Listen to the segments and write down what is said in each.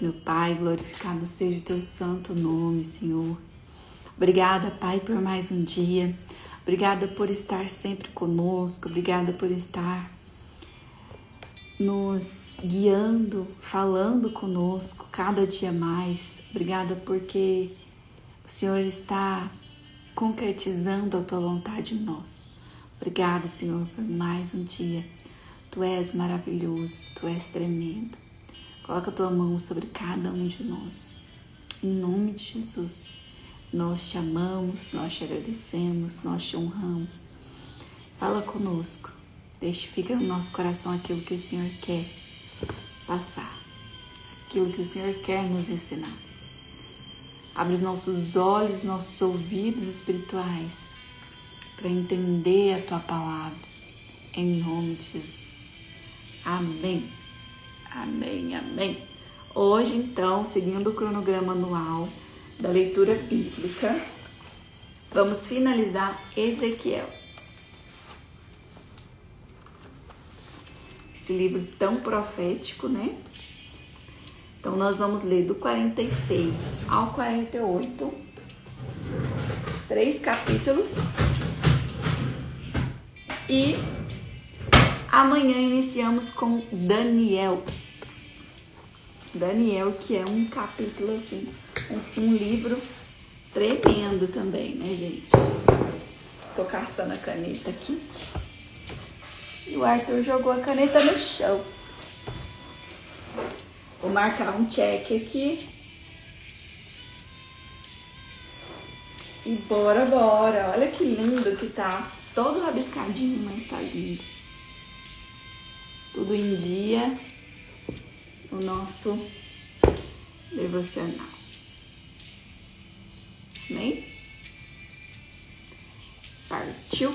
Meu Pai, glorificado seja o teu santo nome, Senhor. Obrigada, Pai, por mais um dia. Obrigada por estar sempre conosco. Obrigada por estar nos guiando, falando conosco cada dia mais. Obrigada porque o Senhor está concretizando a tua vontade em nós. Obrigada, Senhor, por mais um dia. Tu és maravilhoso, tu és tremendo. Coloca a tua mão sobre cada um de nós. Em nome de Jesus. Nós te amamos, nós te agradecemos, nós te honramos. Fala conosco. Fica no nosso coração aquilo que o Senhor quer passar. Aquilo que o Senhor quer nos ensinar. Abre os nossos olhos, nossos ouvidos espirituais para entender a tua palavra. Em nome de Jesus. Amém. Amém, amém. Hoje, então, seguindo o cronograma anual da leitura bíblica, vamos finalizar Ezequiel. Esse livro tão profético, né? Então, nós vamos ler do 46 ao 48, 3 capítulos. E amanhã iniciamos com Daniel. Daniel, que é um capítulo assim, um livro tremendo também, né, gente? Tô caçando a caneta aqui. E o Arthur jogou a caneta no chão. Vou marcar um check aqui. E bora. Olha que lindo que tá. Todo rabiscadinho, mas tá lindo. Tudo em dia. O nosso devocional. Amém? Partiu.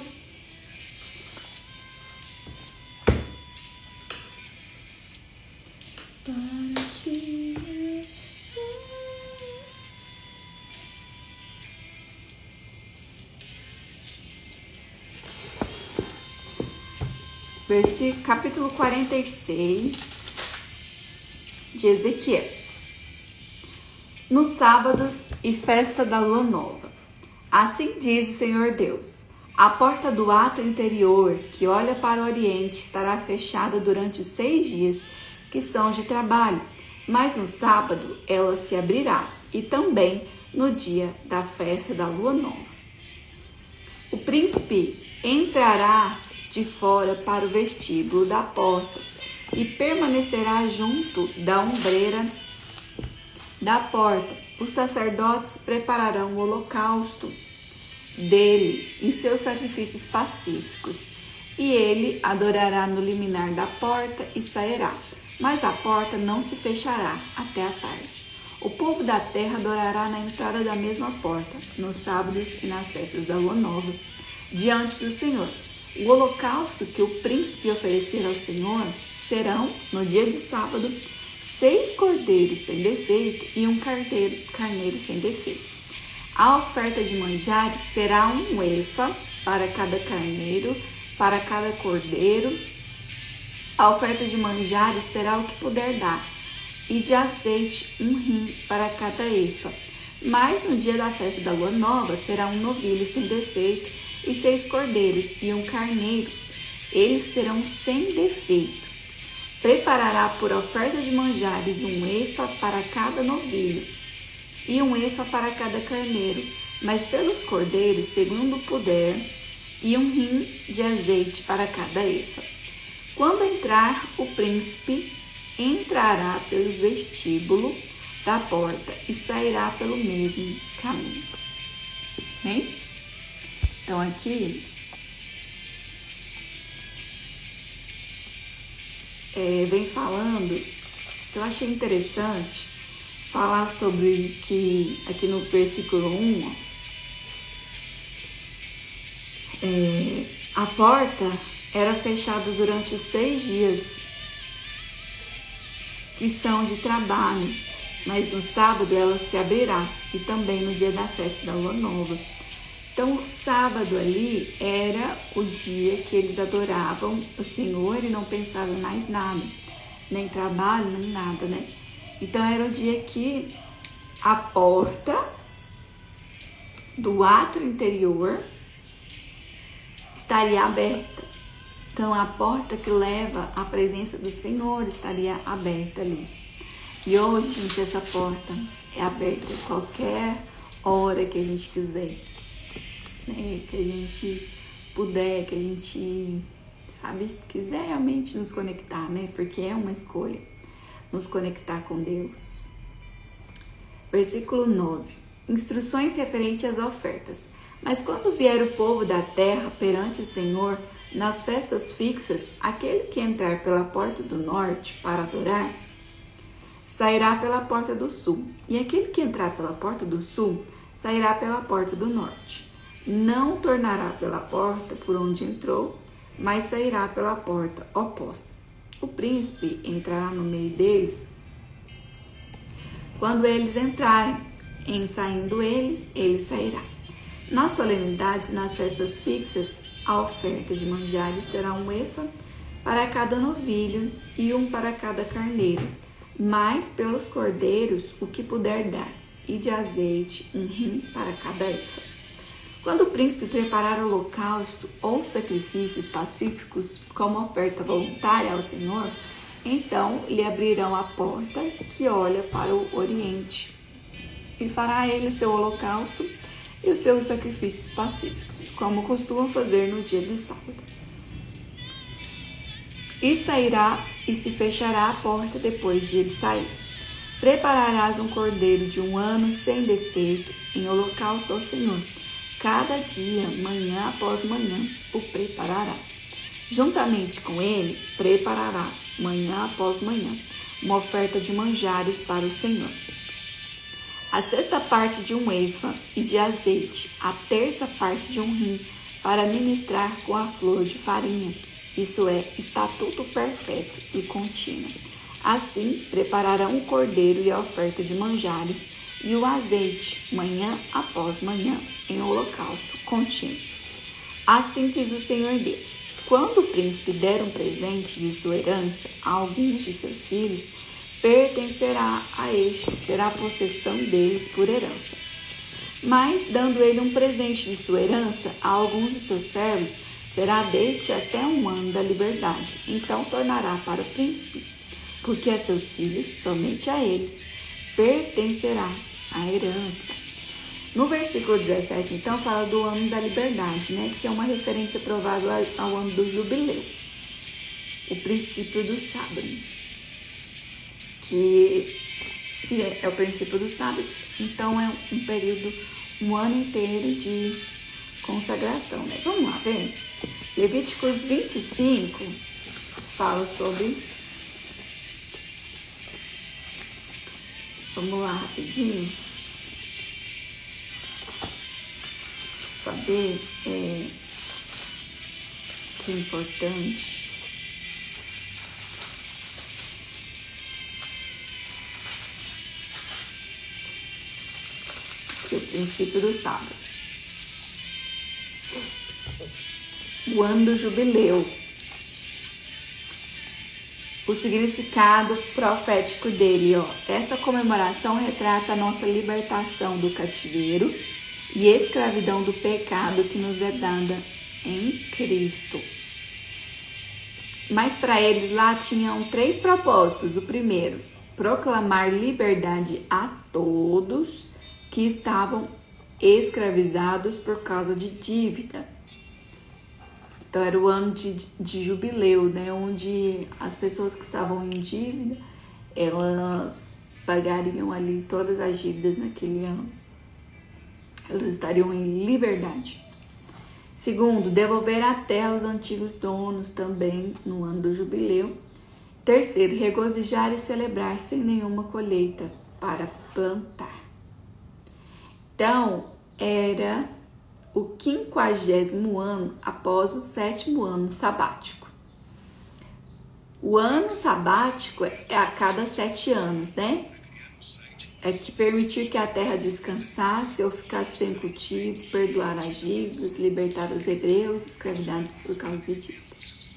Capítulo 46 de Ezequiel. Nos sábados e festa da lua nova. Assim diz o Senhor Deus: a porta do átrio interior, que olha para o oriente, estará fechada durante os 6 dias que são de trabalho, mas no sábado ela se abrirá, e também no dia da festa da lua nova. O príncipe entrará de fora para o vestíbulo da porta e permanecerá junto da ombreira da porta. Os sacerdotes prepararão o holocausto dele e seus sacrifícios pacíficos, e ele adorará no liminar da porta e sairá, mas a porta não se fechará até a tarde. O povo da terra adorará na entrada da mesma porta, nos sábados e nas festas da lua nova, diante do Senhor. O holocausto que o príncipe oferecer ao Senhor serão, no dia de sábado, 6 cordeiros sem defeito e um carneiro sem defeito. A oferta de manjares será 1 efa para cada carneiro, para cada cordeiro. A oferta de manjares será o que puder dar, e de azeite 1 rim para cada efa. Mas no dia da festa da lua nova será 1 novilho sem defeito e 6 cordeiros e 1 carneiro. Eles serão sem defeito. Preparará por oferta de manjares 1 efa para cada novilho e 1 efa para cada carneiro, mas pelos cordeiros, segundo puder, e 1 rim de azeite para cada efa. Quando entrar, o príncipe entrará pelos vestíbulos da porta e sairá pelo mesmo caminho. Bem? Então aqui vem falando, eu achei interessante falar sobre que aqui no versículo 1, a porta era fechada durante os 6 dias que são de trabalho, mas no sábado ela se abrirá, e também no dia da festa da lua nova. Então, o sábado ali era o dia que eles adoravam o Senhor e não pensavam em mais nada, nem trabalho, nem nada, né? Então era o dia que a porta do átrio interior estaria aberta. Então a porta que leva à presença do Senhor estaria aberta ali. E hoje, gente, essa porta é aberta a qualquer hora que a gente quiser, né? Que a gente puder, que a gente, sabe, quiser realmente nos conectar, né? Porque é uma escolha nos conectar com Deus. Versículo 9. Instruções referentes às ofertas. Mas quando vier o povo da terra perante o Senhor, nas festas fixas, aquele que entrar pela porta do norte para adorar, sairá pela porta do sul. E aquele que entrar pela porta do sul, sairá pela porta do norte. Não tornará pela porta por onde entrou, mas sairá pela porta oposta. O príncipe entrará no meio deles. Quando eles entrarem, em saindo eles, ele sairá. Nas solenidades, nas festas fixas, a oferta de manjares será 1 efa para cada novilho e 1 para cada carneiro, mais pelos cordeiros o que puder dar, e de azeite 1 hin para cada efa. Quando o príncipe preparar o holocausto ou sacrifícios pacíficos como oferta voluntária ao Senhor, então lhe abrirão a porta que olha para o oriente, e fará ele o seu holocausto e os seus sacrifícios pacíficos, como costumam fazer no dia de sábado. E sairá e se fechará a porta depois de ele sair. Prepararás um cordeiro de 1 ano sem defeito em holocausto ao Senhor. Cada dia, manhã após manhã, o prepararás. Juntamente com ele, prepararás, manhã após manhã, uma oferta de manjares para o Senhor. A 6ª parte de 1 efa e de azeite, a 3ª parte de 1 hin, para ministrar com a flor de farinha, isso é, estatuto perpétuo e contínuo. Assim, prepararão o cordeiro e a oferta de manjares e o azeite, manhã após manhã, em holocausto contínuo. Assim diz o Senhor Deus: quando o príncipe der um presente de sua herança a alguns de seus filhos, pertencerá a este, será a possessão deles por herança. Mas, dando ele um presente de sua herança a alguns de seus servos, será deste até 1 ano da liberdade. Então tornará para o príncipe, porque a seus filhos, somente a eles, pertencerá a herança. No versículo 17, então, fala do ano da liberdade, né? Que é uma referência provável ao ano do jubileu, o princípio do sábado. Que se é o princípio do sábado, então é um período, um ano inteiro de consagração, né? Vamos lá, ver? Levíticos 25 fala sobre... Vamos lá, rapidinho. Saber que é importante. Que é o princípio do sábado. O ano do jubileu. O significado profético dele, ó. Essa comemoração retrata a nossa libertação do cativeiro e escravidão do pecado que nos é dada em Cristo. Mas para eles lá tinham 3 propósitos. O primeiro, proclamar liberdade a todos que estavam escravizados por causa de dívida. Então era o ano de jubileu, né? Onde as pessoas que estavam em dívida, elas pagariam ali todas as dívidas naquele ano. Elas estariam em liberdade. Segundo, devolver a terra aos antigos donos também no ano do jubileu. Terceiro, regozijar e celebrar sem nenhuma colheita para plantar. Então, era o 50º ano após o 7º ano sabático. O ano sabático é a cada 7 anos, né? É que permitir que a terra descansasse ou ficasse sem cultivo, perdoar as dívidas, libertar os hebreus escravizados por causa de dívidas.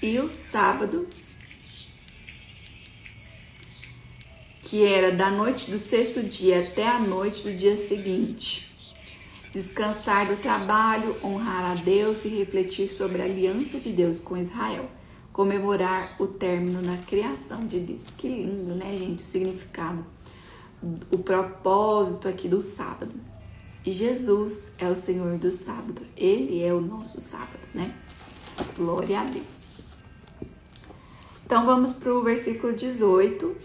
E o sábado que era da noite do sexto dia até a noite do dia seguinte. Descansar do trabalho, honrar a Deus e refletir sobre a aliança de Deus com Israel. Comemorar o término da criação de Deus. Que lindo, né, gente? O significado, o propósito aqui do sábado. E Jesus é o Senhor do sábado. Ele é o nosso sábado, né? Glória a Deus. Então vamos para o versículo 18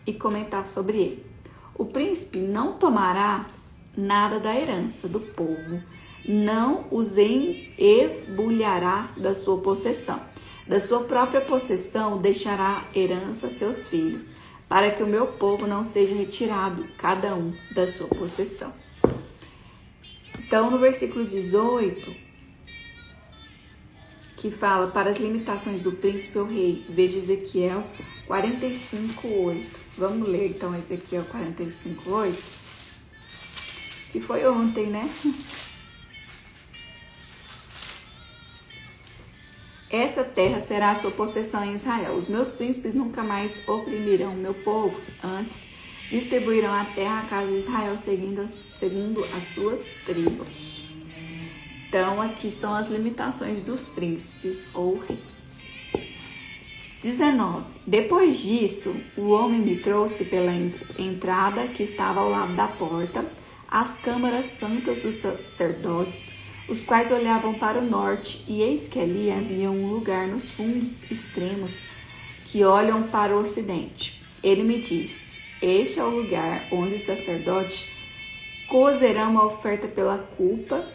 e comentar sobre ele. O príncipe não tomará nada da herança do povo, não os esbulhará da sua possessão. Da sua própria possessão deixará herança a seus filhos, para que o meu povo não seja retirado, cada um da sua possessão. Então, no versículo 18, que fala, para as limitações do príncipe ou rei, veja Ezequiel 45:8. Vamos ler, então, Ezequiel 45:8. Que foi ontem, né? Essa terra será a sua possessão em Israel. Os meus príncipes nunca mais oprimirão o meu povo. Antes, distribuirão a terra à casa de Israel segundo as suas tribos. Então, aqui são as limitações dos príncipes ou rei. 19. Depois disso, o homem me trouxe pela entrada que estava ao lado da porta, as câmaras santas dos sacerdotes, os quais olhavam para o norte, e eis que ali havia um lugar nos fundos extremos que olham para o ocidente. Ele me disse, este é o lugar onde os sacerdotes cozerão a oferta pela culpa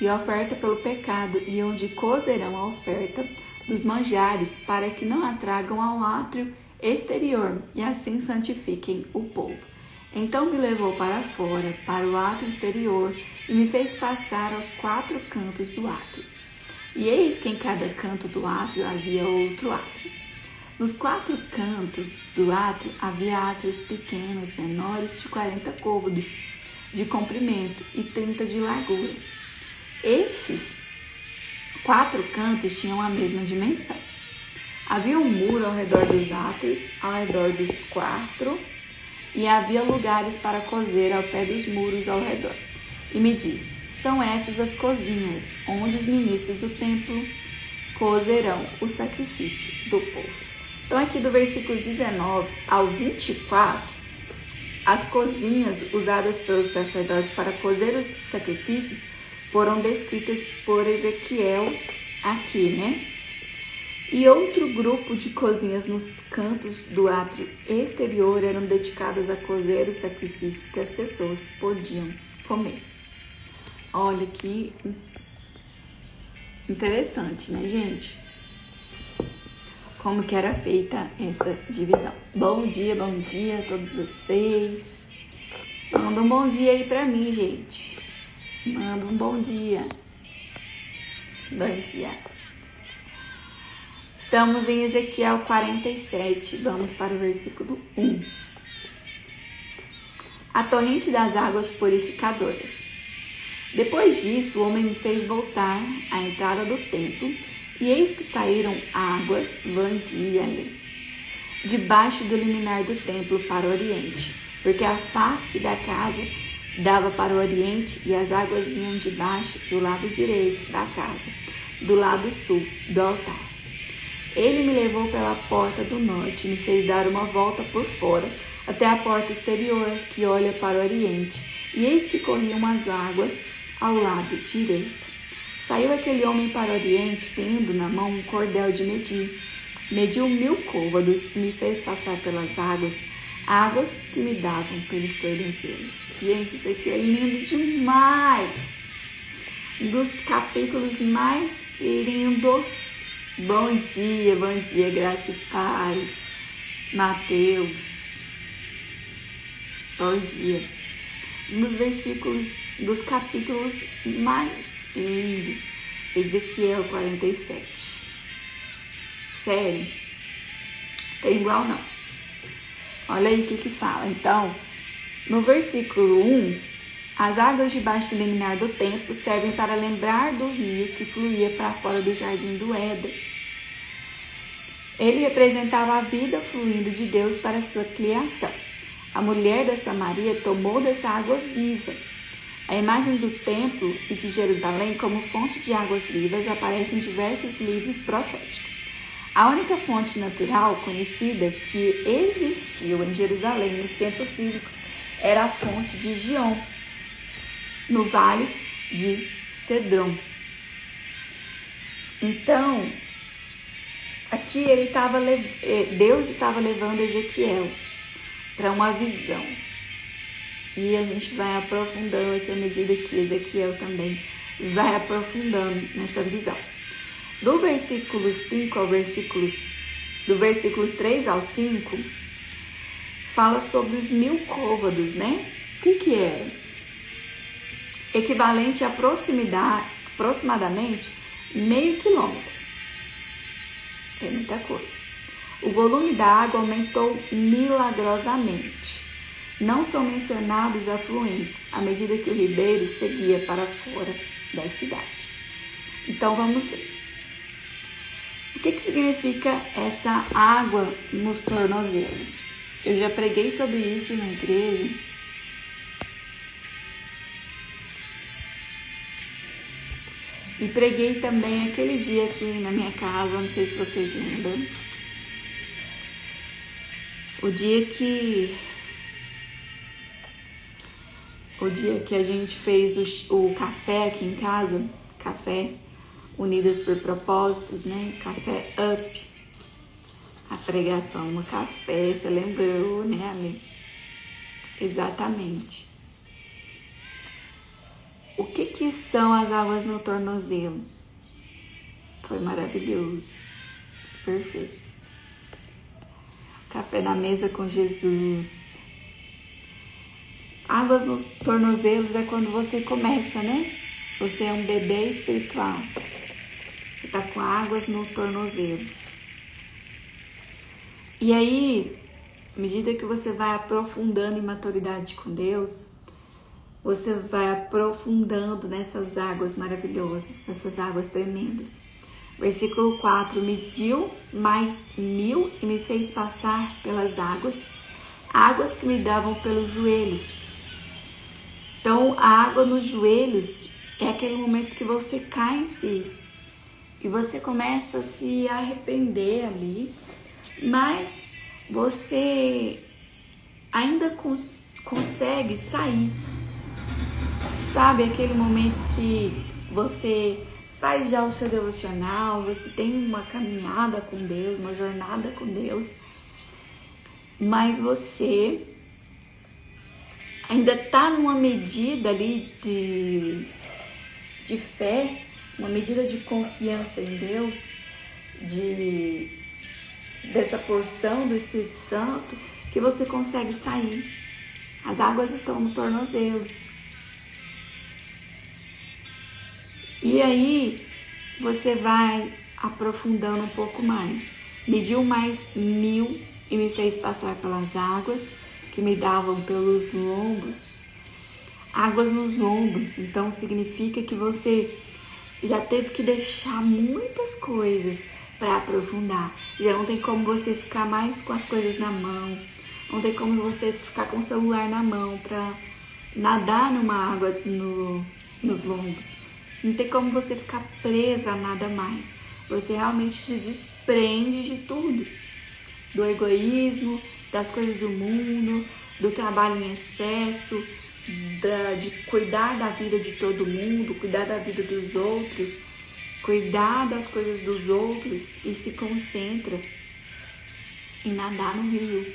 e a oferta pelo pecado, e onde cozerão a oferta dos manjares, para que não a tragam ao átrio exterior, e assim santifiquem o povo. Então me levou para fora, para o átrio exterior, e me fez passar aos 4 cantos do átrio. E eis que em cada canto do átrio havia outro átrio. Nos 4 cantos do átrio havia átrios pequenos, menores de 40 côvados de comprimento e 30 de largura. Estes 4 cantos tinham a mesma dimensão. Havia um muro ao redor dos átrios, ao redor dos 4, e havia lugares para cozer ao pé dos muros ao redor. E me disse, são essas as cozinhas, onde os ministros do templo cozerão o sacrifício do povo. Então aqui do versículo 19 ao 24, as cozinhas usadas pelos sacerdotes para cozer os sacrifícios foram descritas por Ezequiel aqui, né? E outro grupo de cozinhas nos cantos do átrio exterior eram dedicadas a cozer os sacrifícios que as pessoas podiam comer. Olha que interessante, né, gente? Como que era feita essa divisão. Bom dia a todos vocês. Manda um bom dia aí pra mim, gente. Manda um bom dia. Bom dia. Estamos em Ezequiel 47, vamos para o versículo 1. A torrente das águas purificadoras. Depois disso, o homem me fez voltar à entrada do templo, e eis que saíram águas vandiale, debaixo do liminar do templo para o oriente, porque a face da casa dava para o oriente, e as águas vinham debaixo do lado direito da casa, do lado sul do altar. Ele me levou pela porta do norte e me fez dar uma volta por fora, até a porta exterior, que olha para o oriente, e eis que corriam as águas ao lado direito. Saiu aquele homem para o oriente, tendo na mão um cordel de medir. Mediu 1000 côvados e me fez passar pelas águas, águas que me davam pelos tornozelos. Gente, isso aqui é lindo demais! Um dos capítulos mais lindos. Bom dia, graça e paz. Mateus. Bom dia. Um dos versículos dos capítulos mais lindos. Ezequiel 47. Sério? Tem igual não. Olha aí o que fala. Então, no versículo 1, as águas debaixo do liminar do templo servem para lembrar do rio que fluía para fora do jardim do Éden. Ele representava a vida fluindo de Deus para a sua criação. A mulher da Samaria tomou dessa água viva. A imagem do templo e de Jerusalém como fonte de águas vivas aparece em diversos livros proféticos. A única fonte natural conhecida que existiu em Jerusalém nos tempos bíblicos era a fonte de Gion, no vale de Cedron. Então, aqui Deus estava levando Ezequiel para uma visão. E a gente vai aprofundando aqui à medida que Ezequiel também vai aprofundando nessa visão. Do versículo 3 ao 5, fala sobre os 1000 côvados, né? O que era? Equivalente a aproximadamente meio quilômetro. É muita coisa. O volume da água aumentou milagrosamente. Não são mencionados afluentes à medida que o ribeiro seguia para fora da cidade. Então vamos ler. O que significa essa água nos tornozelos? Eu já preguei sobre isso na igreja. E preguei também aquele dia aqui na minha casa, não sei se vocês lembram. O dia que a gente fez o café aqui em casa, café Unidas por Propósitos, né? Café Up. A pregação no café, você lembrou, né, amigo? Exatamente. O que são as águas no tornozelo? Foi maravilhoso. Perfeito. Café na mesa com Jesus. Águas nos tornozelos é quando você começa, né? Você é um bebê espiritual. Você tá com águas nos tornozelos. E aí, à medida que você vai aprofundando em maturidade com Deus, você vai aprofundando nessas águas maravilhosas, nessas águas tremendas. Versículo 4, mediu mais 1000 e me fez passar pelas águas que me davam pelos joelhos. Então, a água nos joelhos é aquele momento que você cai em si e você começa a se arrepender ali, mas você ainda consegue sair. Sabe, aquele momento que você faz já o seu devocional, você tem uma caminhada com Deus, uma jornada com Deus, mas você ainda está numa medida ali de fé, uma medida de confiança em Deus, dessa porção do Espírito Santo, que você consegue sair. As águas estão no tornozelos. E aí você vai aprofundando um pouco mais. Mediu mais 1000 e me fez passar pelas águas que me davam pelos lombos. Águas nos lombos, então significa que você já teve que deixar muitas coisas para aprofundar. Já não tem como você ficar mais com as coisas na mão, não tem como você ficar com o celular na mão para nadar numa água nos lombos. Não tem como você ficar presa a nada mais. Você realmente se desprende de tudo. Do egoísmo, das coisas do mundo, do trabalho em excesso, de cuidar da vida de todo mundo, cuidar da vida dos outros, cuidar das coisas dos outros e se concentra em nadar no rio,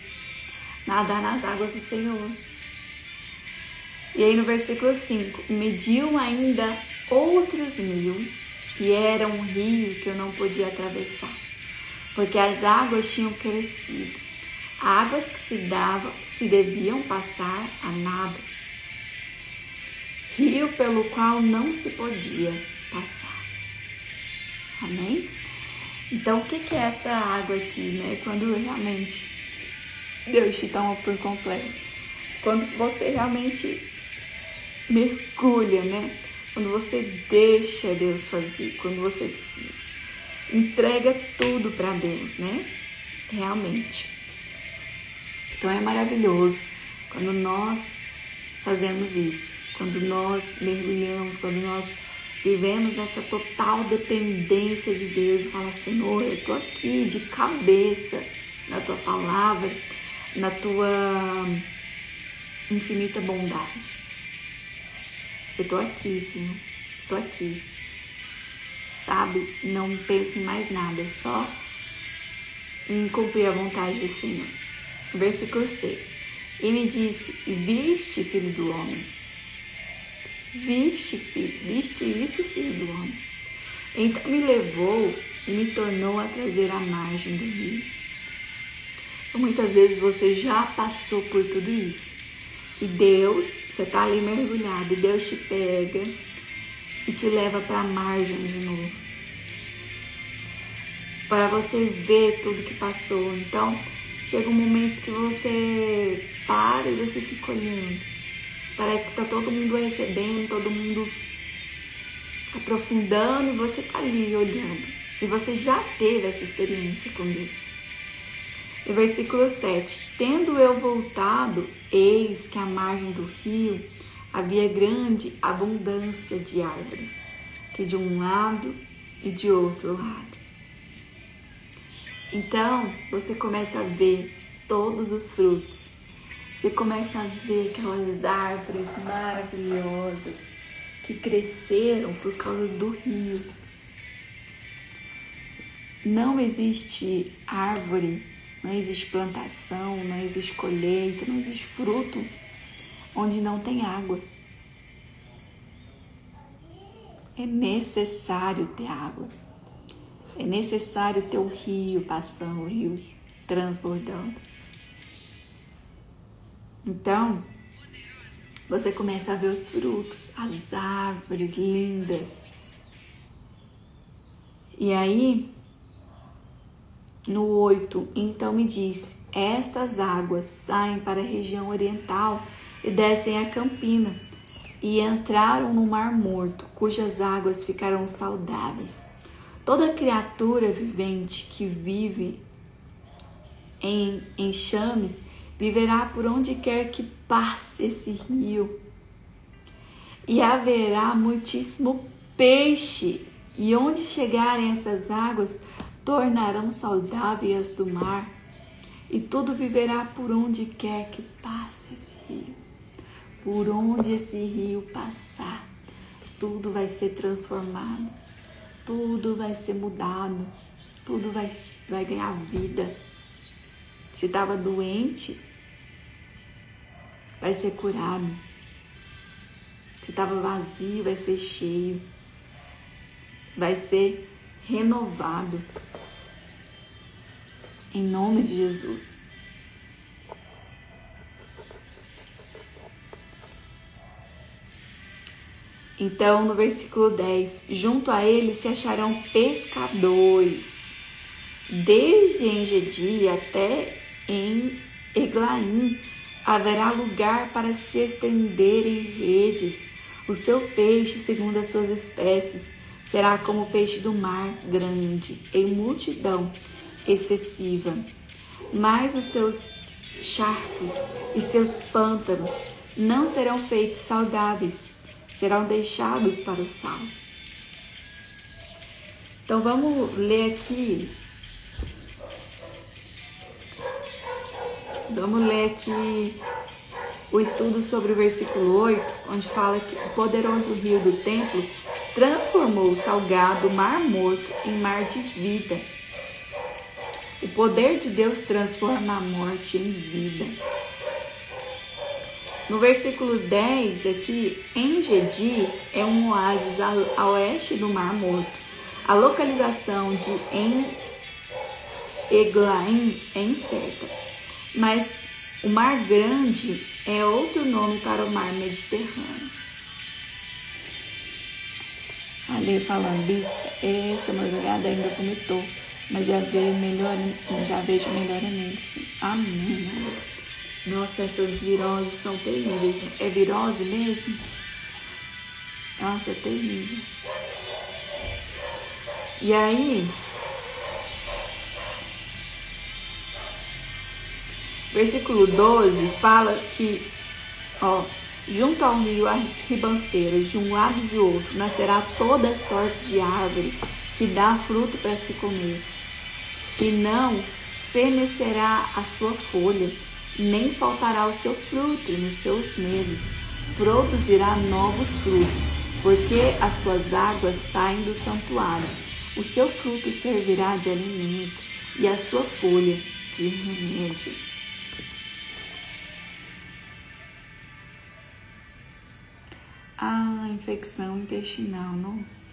nadar nas águas do Senhor. E aí no versículo 5, mediu ainda outros 1000 e era um rio que eu não podia atravessar, porque as águas tinham crescido, águas que se deviam passar a nado, rio pelo qual não se podia passar. Amém? Então o que é essa água aqui, né? Quando realmente Deus te toma por completo, quando você realmente mergulha, né? Quando você deixa Deus fazer, quando você entrega tudo para Deus, né? Realmente. Então é maravilhoso Quando nós fazemos isso, quando nós mergulhamos, quando nós vivemos nessa total dependência de Deus e fala, Senhor, eu estou aqui de cabeça na tua palavra, na tua infinita bondade. Eu estou aqui, Senhor, estou aqui. Sabe? Não pense em mais nada, só em cumprir a vontade do Senhor. Versículo 6. E me disse, viste, filho do homem? Viste isso, filho do homem? Então me levou e me tornou a trazer à margem do rio. Então, muitas vezes você já passou por tudo isso. E Deus, você está ali mergulhado, e Deus te pega e te leva para a margem de novo. Para você ver tudo que passou. Então, chega um momento que você para e você fica olhando. Parece que está todo mundo recebendo, todo mundo aprofundando e você está ali olhando. E você já teve essa experiência com Deus. E versículo 7. Tendo eu voltado, eis que à margem do rio havia grande abundância de árvores, que de um lado e de outro lado. Então, você começa a ver todos os frutos. Você começa a ver aquelas árvores maravilhosas que cresceram por causa do rio. Não existe árvore, não existe plantação, não existe colheita, não existe fruto onde não tem água. É necessário ter água. É necessário ter o rio passando, o rio transbordando. Então, você começa a ver os frutos, as árvores lindas. E aí, no 8, então me disse, estas águas saem para a região oriental e descem a campina, e entraram no Mar Morto, cujas águas ficarão saudáveis. Toda criatura vivente que vive em enxames viverá por onde quer que passe esse rio. E haverá muitíssimo peixe, e onde chegarem essas águas, tornarão saudáveis as do mar. E tudo viverá por onde quer que passe esse rio. Por onde esse rio passar, tudo vai ser transformado. Tudo vai ser mudado. Tudo vai ganhar vida. Se estava doente, vai ser curado. Se estava vazio, vai ser cheio. Vai ser renovado. Em nome de Jesus. Então, no versículo 10, junto a ele se acharão pescadores, desde Engedi até em Eglaim, haverá lugar para se estenderem redes. O seu peixe, segundo as suas espécies, será como o peixe do mar, grande, em multidão excessiva. Mas os seus charcos e seus pântanos não serão feitos saudáveis, serão deixados para o sal. Então vamos ler aqui. Vamos ler aqui o estudo sobre o versículo 8, onde fala que o poderoso rio do templo transformou o salgado Mar Morto em mar de vida. O poder de Deus transforma a morte em vida. No versículo 10 aqui, Engedi é um oásis a oeste do Mar Morto. A localização de Eglaim é incerta, mas o Mar Grande é outro nome para o Mar Mediterrâneo. Ali falando, bispo, essa madrugada ainda vomitou, mas já vejo melhoramento, sim. Amém. Nossa, essas viroses são terríveis. É virose mesmo? Nossa, é terrível. E aí, Versículo 12 fala que, junto ao rio as ribanceiras, de um lado e de outro, nascerá toda sorte de árvore que dá fruto para se comer. E não fenecerá a sua folha, nem faltará o seu fruto, e nos seus meses produzirá novos frutos, porque as suas águas saem do santuário. O seu fruto servirá de alimento, e a sua folha de remédio. Infecção intestinal, nossa.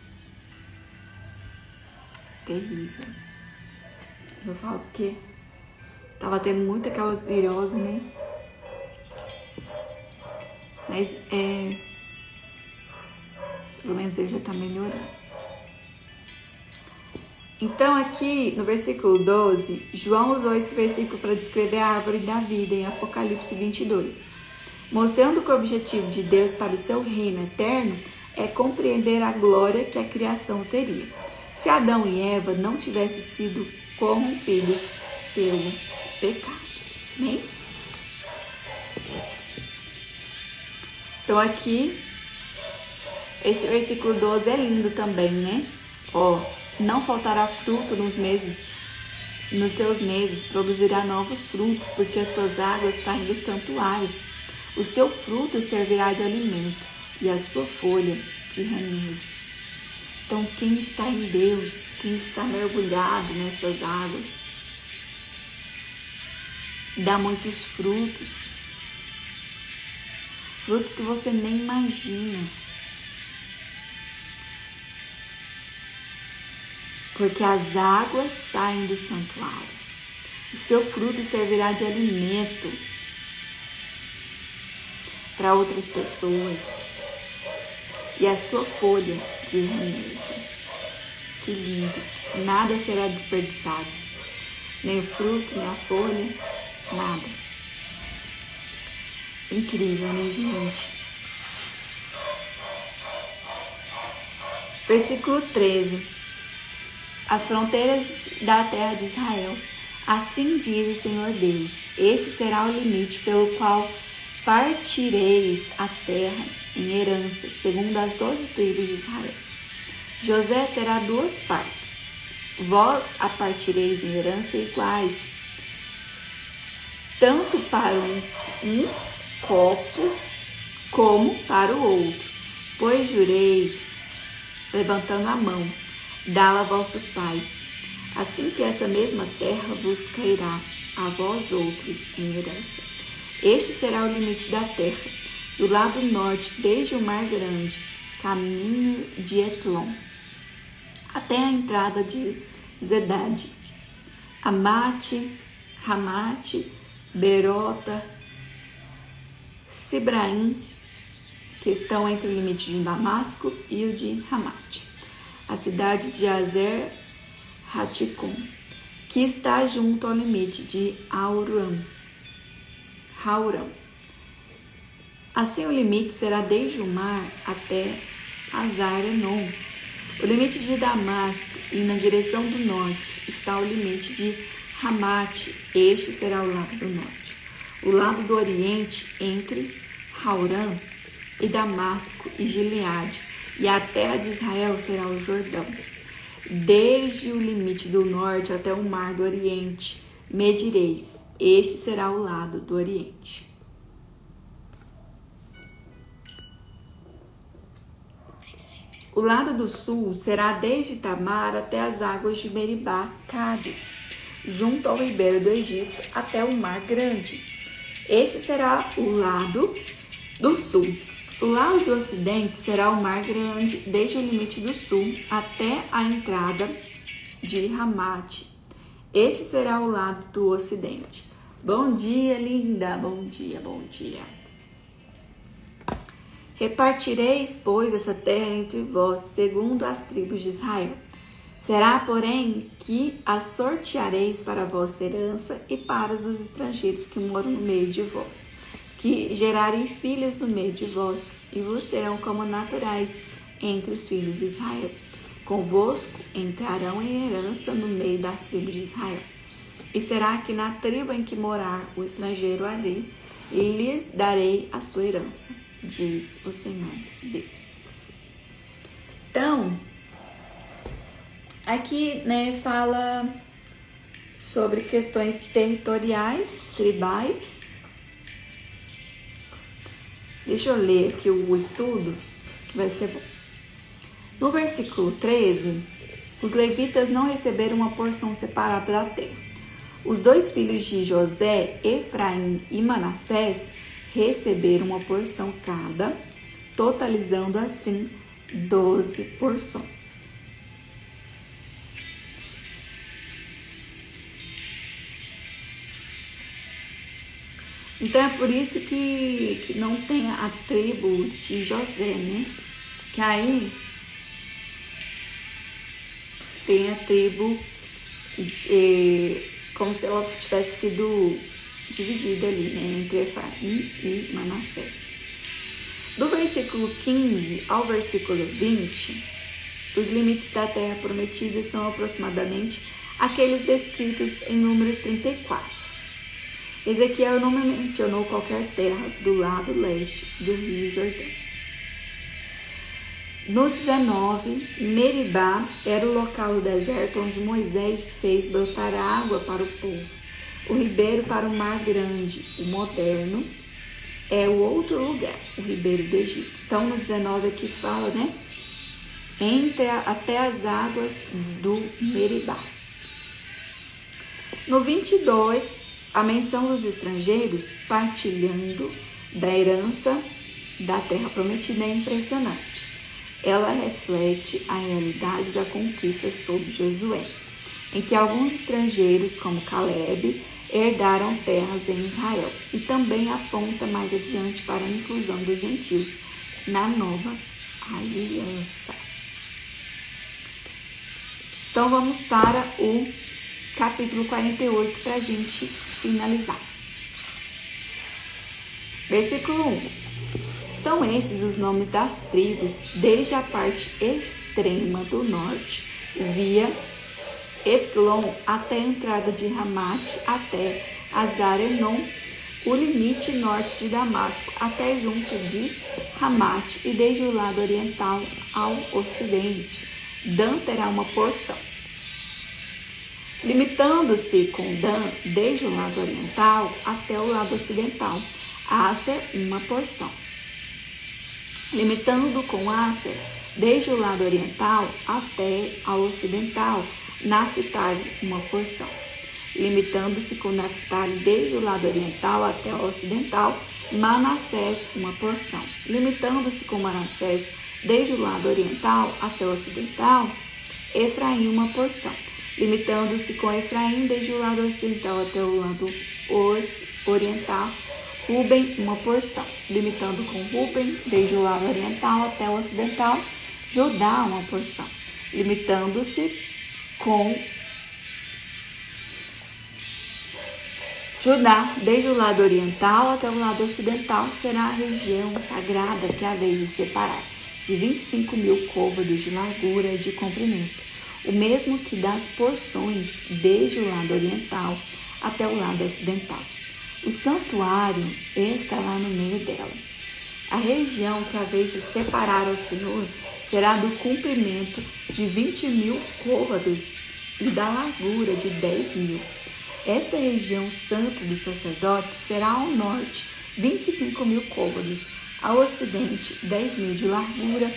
Terrível. Eu falo porque tava tendo muito aquela virose, né? Mas pelo menos ele já tá melhorando. Então aqui no versículo 12, João usou esse versículo para descrever a árvore da vida em Apocalipse 22, mostrando que o objetivo de Deus para o seu reino eterno é compreender a glória que a criação teria, se Adão e Eva não tivessem sido corrompidos pelo pecado. Amém? Então aqui, esse versículo 12 é lindo também, né? Não faltará fruto nos seus meses, produzirá novos frutos, porque as suas águas saem do santuário. O seu fruto servirá de alimento, e a sua folha de remédio. Então, quem está em Deus, quem está mergulhado nessas águas, dá muitos frutos. Frutos que você nem imagina. Porque as águas saem do santuário. O seu fruto servirá de alimento para outras pessoas. E a sua folha de remédio. Que lindo. Nada será desperdiçado. Nem o fruto, nem a folha, nada. Incrível, né, gente? Versículo 13. As fronteiras da terra de Israel. Assim diz o Senhor Deus: este será o limite pelo qual partireis a terra em herança, segundo as 12 tribos de Israel. José terá 2 partes. Vós a partireis em herança iguais, tanto para um copo como para o outro. Pois jureis, levantando a mão, dá-la a vossos pais. Assim que essa mesma terra vos cairá a vós outros em herança. Este será o limite da terra, do lado norte, desde o Mar Grande, caminho de Etlon, até a entrada de Zedade, Amate, Ramate, Berota, Sibraim, que estão entre o limite de Damasco e o de Ramate. A cidade de Azer Haticum, que está junto ao limite de Hauram. Assim o limite será desde o mar até Hazar-Enon. O limite de Damasco e na direção do norte está o limite de Ramate. Este será o lado do norte. O lado do oriente entre Hauram e Damasco e Gileade. E a terra de Israel será o Jordão. Desde o limite do norte até o mar do oriente medireis. Este será o lado do oriente. O lado do sul será desde Tamar até as águas de Meribá, Cádiz, junto ao ribeiro do Egito, até o Mar Grande. Este será o lado do sul. O lado do ocidente será o Mar Grande, desde o limite do sul até a entrada de Ramate. Este será o lado do ocidente. Bom dia, linda. Bom dia, bom dia. Repartireis, pois, essa terra entre vós, segundo as tribos de Israel. Será, porém, que a sorteareis para a vossa herança e para os dos estrangeiros que moram no meio de vós, que gerarem filhos no meio de vós, e vos serão como naturais entre os filhos de Israel. Convosco entrarão em herança no meio das tribos de Israel. E será que na tribo em que morar o estrangeiro ali, lhes darei a sua herança, diz o Senhor Deus. Então, aqui, fala sobre questões territoriais, tribais. Deixa eu ler aqui o estudo, que vai ser bom. No versículo 13, os levitas não receberam uma porção separada da terra. Os 2 filhos de José, Efraim e Manassés, receberam uma porção cada, totalizando assim 12 porções. Então é por isso que não tem a tribo de José, né? Que aí tem a tribo como se ela tivesse sido dividida ali, né, entre Efraim e Manassés. Do versículo 15 ao versículo 20, os limites da terra prometida são aproximadamente aqueles descritos em Números 34. Ezequiel não mencionou qualquer terra do lado leste do Rio Jordão. No 19, Meribá era o local do deserto onde Moisés fez brotar água para o povo. O ribeiro para o Mar Grande, o moderno, é o outro lugar, o ribeiro do Egito. Então, no 19 aqui fala, até as águas do Meribá. No 22, a menção dos estrangeiros partilhando da herança da terra prometida é impressionante. Ela reflete a realidade da conquista sob Josué, em que alguns estrangeiros, como Caleb, herdaram terras em Israel, e também aponta mais adiante para a inclusão dos gentios na nova aliança. Então vamos para o capítulo 48 para a gente finalizar. Versículo 1. São esses os nomes das tribos, desde a parte extrema do norte, via Etlon, até a entrada de Ramate, até Azarenon, o limite norte de Damasco, até junto de Ramate, e desde o lado oriental ao ocidente. Dan terá uma porção. Limitando-se com Dan, desde o lado oriental até o lado ocidental, Aser, uma porção. Limitando com Aser, desde o lado oriental até ao ocidental, Naftali, uma porção. Limitando-se com Naftali, desde o lado oriental até o ocidental, Manassés, uma porção. Limitando-se com Manassés, desde o lado oriental até o ocidental, Efraim, uma porção. Limitando-se com Efraim, desde o lado ocidental até o lado oriental, Ruben, uma porção. Limitando com Ruben, desde o lado oriental até o ocidental, Judá, uma porção. Limitando-se com Judá, desde o lado oriental até o lado ocidental, será a região sagrada que há vez de separar, de 25.000 côvados de largura e de comprimento, o mesmo que das porções desde o lado oriental até o lado ocidental. O santuário estará no meio dela. A região que há vez de separar ao Senhor será do comprimento de 20.000 côvados e da largura de 10.000. Esta região santa dos sacerdotes será ao norte 25.000 côvados, ao ocidente 10.000 de largura,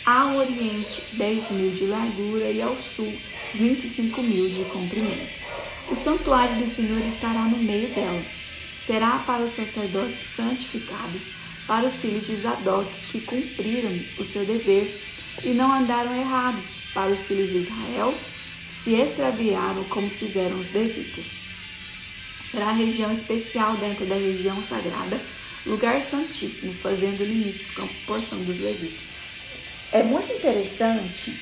ao oriente 10.000 de largura e ao sul 25.000 de comprimento. O santuário do Senhor estará no meio dela. Será para os sacerdotes santificados, para os filhos de Zadok que cumpriram o seu dever e não andaram errados, para os filhos de Israel se extraviaram como fizeram os levitas. Será a região especial dentro da região sagrada, lugar santíssimo, fazendo limites com a porção dos levitas. É muito interessante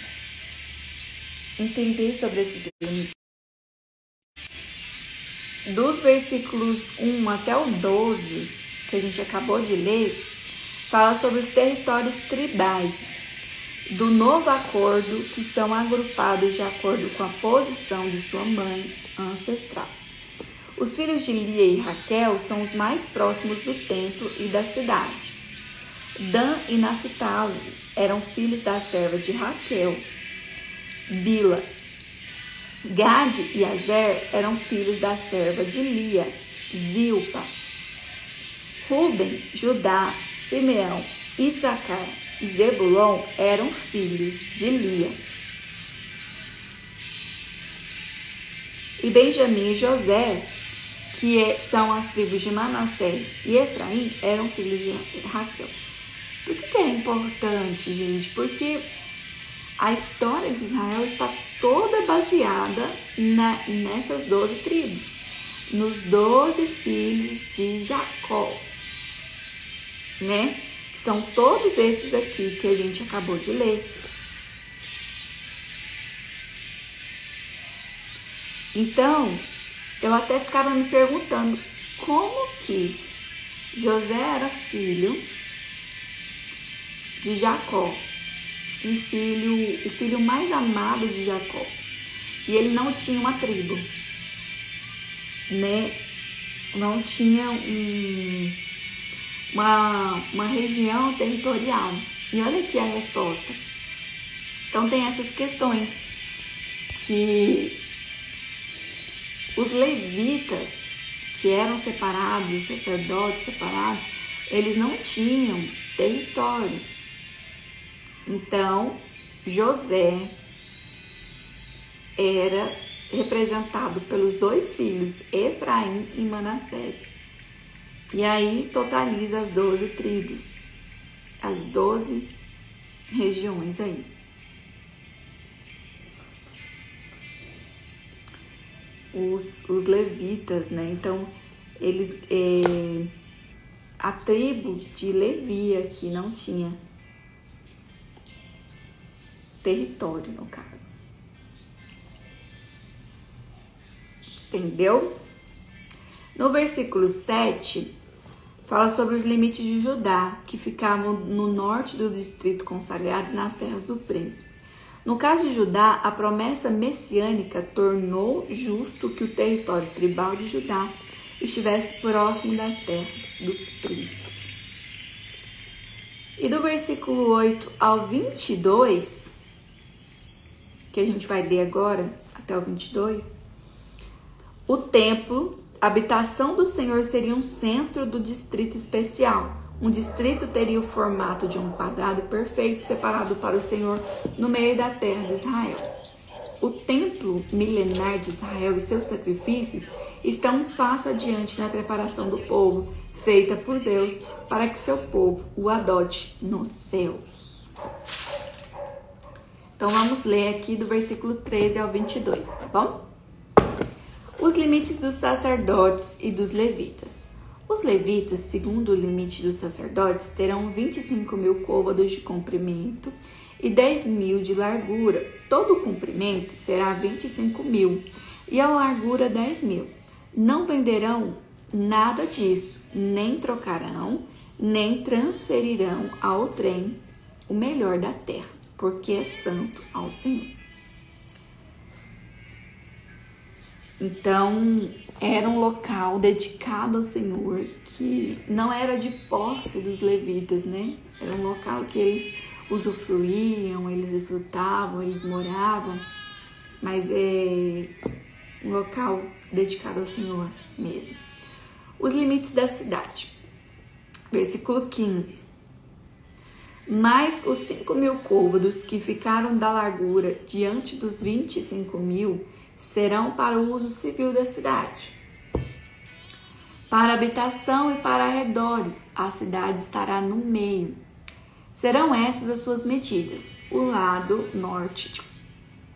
entender sobre esses limites. Dos versículos 1 até o 12, que a gente acabou de ler, fala sobre os territórios tribais do novo acordo, que são agrupados de acordo com a posição de sua mãe ancestral. Os filhos de Lia e Raquel são os mais próximos do templo e da cidade. Dan e Naphtali eram filhos da serva de Raquel, Bila. Gade e Azer eram filhos da serva de Lia, Zilpa. Ruben, Judá, Simeão, Issacar e Zebulon eram filhos de Lia. E Benjamim e José, são as tribos de Manassés e Efraim, eram filhos de Raquel. Por que é importante, gente? Porque a história de Israel está toda baseada nessas 12 tribos, nos 12 filhos de Jacó, né? São todos esses aqui que a gente acabou de ler. Então, eu até ficava me perguntando como que José era filho de Jacó, o filho mais amado de Jacó, e ele não tinha uma tribo, né? Não tinha uma região territorial. E olha aqui a resposta. Então tem essas questões que os levitas, que eram separados, os sacerdotes separados, eles não tinham território. Então, José era representado pelos 2 filhos, Efraim e Manassés. E aí totaliza as 12 tribos, as 12 regiões aí. Os levitas, né? Então, eles, a tribo de Levi aqui não tinha território, no caso. Entendeu? No versículo 7, fala sobre os limites de Judá, que ficavam no norte do distrito consagrado e nas terras do príncipe. No caso de Judá, a promessa messiânica tornou justo que o território tribal de Judá estivesse próximo das terras do príncipe. E do versículo 8 ao 22, que a gente vai ler agora, até o 22, o templo, a habitação do Senhor, seria um centro do distrito especial. Um distrito teria o formato de um quadrado perfeito separado para o Senhor no meio da terra de Israel. O templo milenar de Israel e seus sacrifícios estão um passo adiante na preparação do povo, feita por Deus, para que seu povo o adote nos céus. Então vamos ler aqui do versículo 13 ao 22, tá bom? Os limites dos sacerdotes e dos levitas. Os levitas, segundo o limite dos sacerdotes, terão 25.000 côvados de comprimento e 10.000 de largura. Todo o comprimento será 25.000 e a largura 10.000. Não venderão nada disso, nem trocarão, nem transferirão ao trem o melhor da terra, porque é santo ao Senhor. Então, era um local dedicado ao Senhor, que não era de posse dos levitas, né? Era um local que eles usufruíam, eles desfrutavam, eles moravam, mas é um local dedicado ao Senhor mesmo. Os limites da cidade. Versículo 15. Mas os 5.000 côvados que ficaram da largura diante dos 25.000 serão para o uso civil da cidade. Para habitação e para arredores, a cidade estará no meio. Serão essas as suas medidas: o lado norte de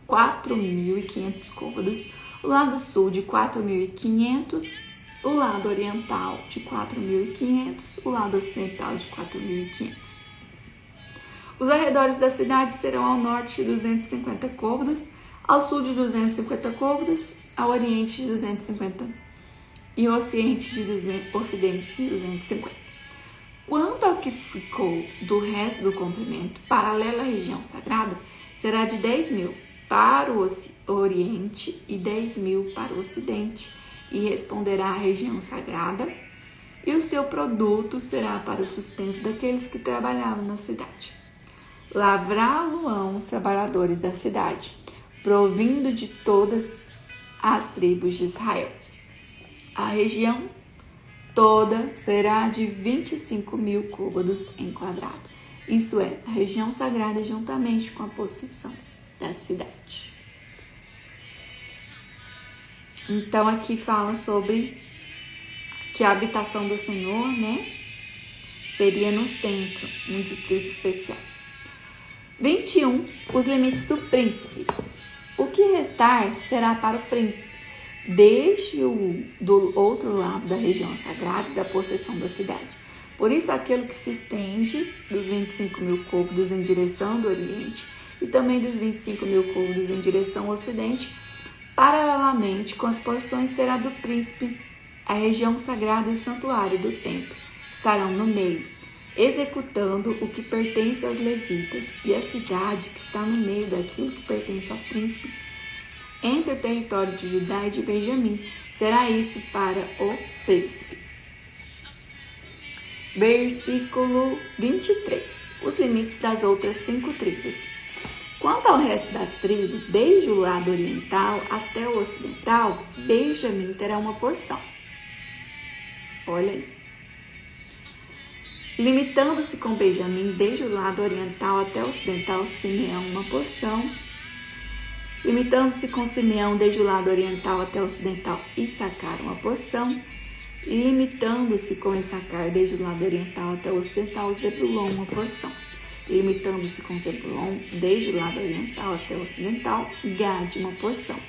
4.500 côvados, o lado sul de 4.500, o lado oriental de 4.500, o lado ocidental de 4.500. Os arredores da cidade serão ao norte de 250 côvados, ao sul de 250 côvados, ao oriente de 250 e ao ocidente de 250. Quanto ao que ficou do resto do comprimento, paralela à região sagrada, será de 10.000 para o oriente e 10.000 para o ocidente, e responderá à região sagrada, e o seu produto será para o sustento daqueles que trabalhavam na cidade. Lavrá-lo-ão os trabalhadores da cidade, provindo de todas as tribos de Israel. A região toda será de 25.000 côvados em quadrado. Isso é, a região sagrada juntamente com a possessão da cidade. Então aqui fala sobre que a habitação do Senhor, né, seria no centro, um distrito especial. 21. Os limites do príncipe. O que restar será para o príncipe, desde do outro lado da região sagrada e da possessão da cidade. Por isso, aquilo que se estende dos 25.000 côvados em direção do Oriente e também dos 25.000 côvados em direção ao Ocidente, paralelamente com as porções será do príncipe. A região sagrada e o santuário do templo estarão no meio, executando o que pertence aos levitas, e a cidade que está no meio daquilo que pertence ao príncipe, entre o território de Judá e de Benjamim, será isso para o príncipe. Versículo 23. Os limites das outras 5 tribos. Quanto ao resto das tribos, desde o lado oriental até o ocidental, Benjamim terá uma porção. Olha aí. Limitando-se com Benjamim, desde o lado oriental até o ocidental, Simeão, uma porção. Limitando-se com Simeão, desde o lado oriental até o ocidental, Issacar, uma porção. Limitando-se com Issacar, desde o lado oriental até o ocidental, Zebulon, uma porção. Limitando-se com Zebulon, desde o lado oriental até o ocidental, Gade, uma porção.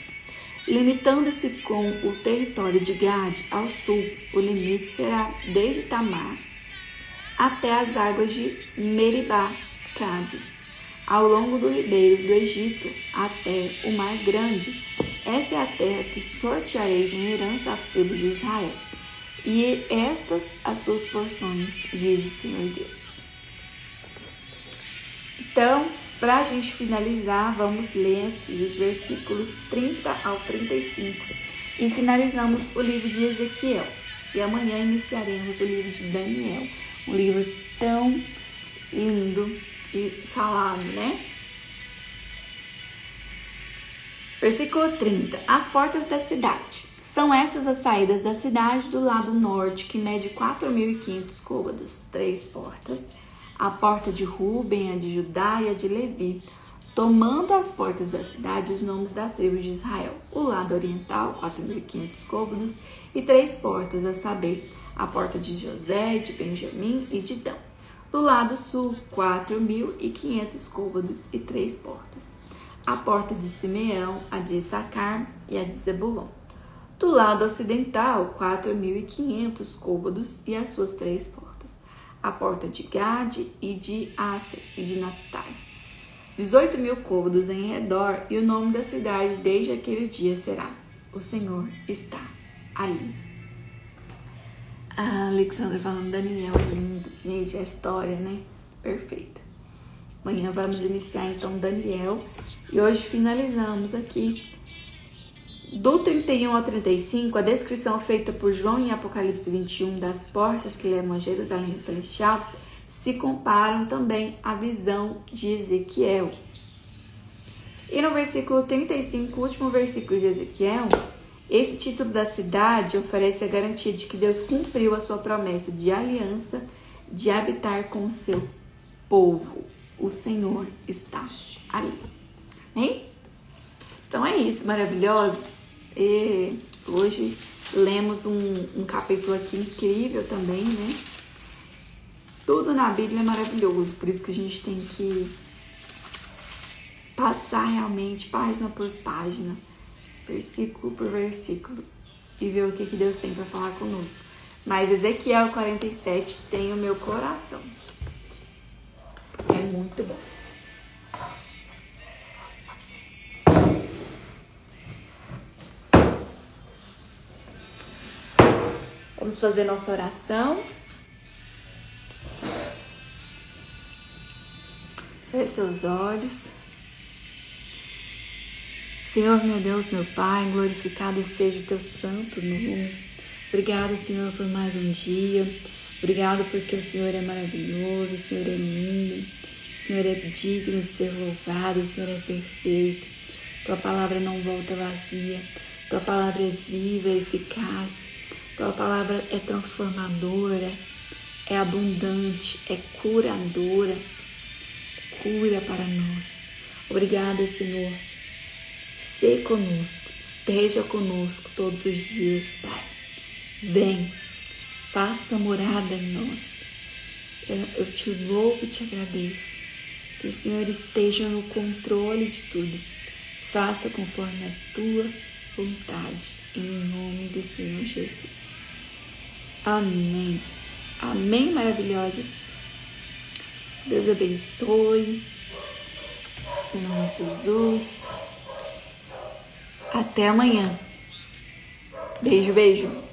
Limitando-se com o território de Gade ao sul, o limite será desde Tamar até as águas de Meribá, Cádiz, ao longo do ribeiro do Egito até o Mar Grande. Essa é a terra que sorteareis em herança às tribos de Israel, e estas as suas porções, diz o Senhor Deus. Então, para a gente finalizar, vamos ler aqui os versículos 30 ao 35 e finalizamos o livro de Ezequiel. E amanhã iniciaremos o livro de Daniel, um livro tão lindo e falado, né? Versículo 30. As portas da cidade. São essas as saídas da cidade do lado norte, que mede 4.500 côvados, 3 portas. A porta de Ruben, a de Judá e a de Levi, tomando as portas da cidade os nomes das tribos de Israel. O lado oriental, 4.500 côvados, e 3 portas, a saber, a porta de José, de Benjamim e de Dan. Do lado sul, 4.500 côvados e 3 portas. A porta de Simeão, a de Issacar e a de Zebulon. Do lado ocidental, 4.500 côvados e as suas 3 portas. A porta de Gade e de Asser e de Naphtali. 18.000 côvados em redor, e o nome da cidade desde aquele dia será: o Senhor está ali. A Alexandra falando, Daniel, lindo. Gente, a história, né? Perfeita. Amanhã vamos iniciar então Daniel, e hoje finalizamos aqui do 31 ao 35, a descrição feita por João em Apocalipse 21 das portas que levam a Jerusalém Celestial se comparam também à visão de Ezequiel. E no versículo 35, último versículo de Ezequiel, esse título da cidade oferece a garantia de que Deus cumpriu a sua promessa de aliança de habitar com o seu povo. O Senhor está ali. Hein? Então é isso, maravilhosos. E hoje lemos um capítulo aqui incrível também, né? Tudo na Bíblia é maravilhoso, por isso que a gente tem que passar realmente página por página, versículo por versículo, e ver o que Deus tem para falar conosco. Mas Ezequiel 47 tem o meu coração. É muito bom. Vamos fazer nossa oração. Feche seus olhos. Senhor, meu Deus, meu Pai, glorificado seja o teu santo nome. Obrigado, Senhor, por mais um dia. Obrigado porque o Senhor é maravilhoso, o Senhor é lindo, o Senhor é digno de ser louvado, o Senhor é perfeito. Tua palavra não volta vazia. Tua palavra é viva, é eficaz. Tua palavra é transformadora, é abundante, é curadora. Cura para nós. Obrigada, Senhor. Sê conosco, esteja conosco todos os dias, Pai. Vem, faça morada em nós. Eu te louvo e te agradeço. Que o Senhor esteja no controle de tudo. Faça conforme a tua vontade, em nome do Senhor Jesus. Amém. Amém, maravilhosas. Deus abençoe. Em nome de Jesus. Até amanhã. Beijo, beijo.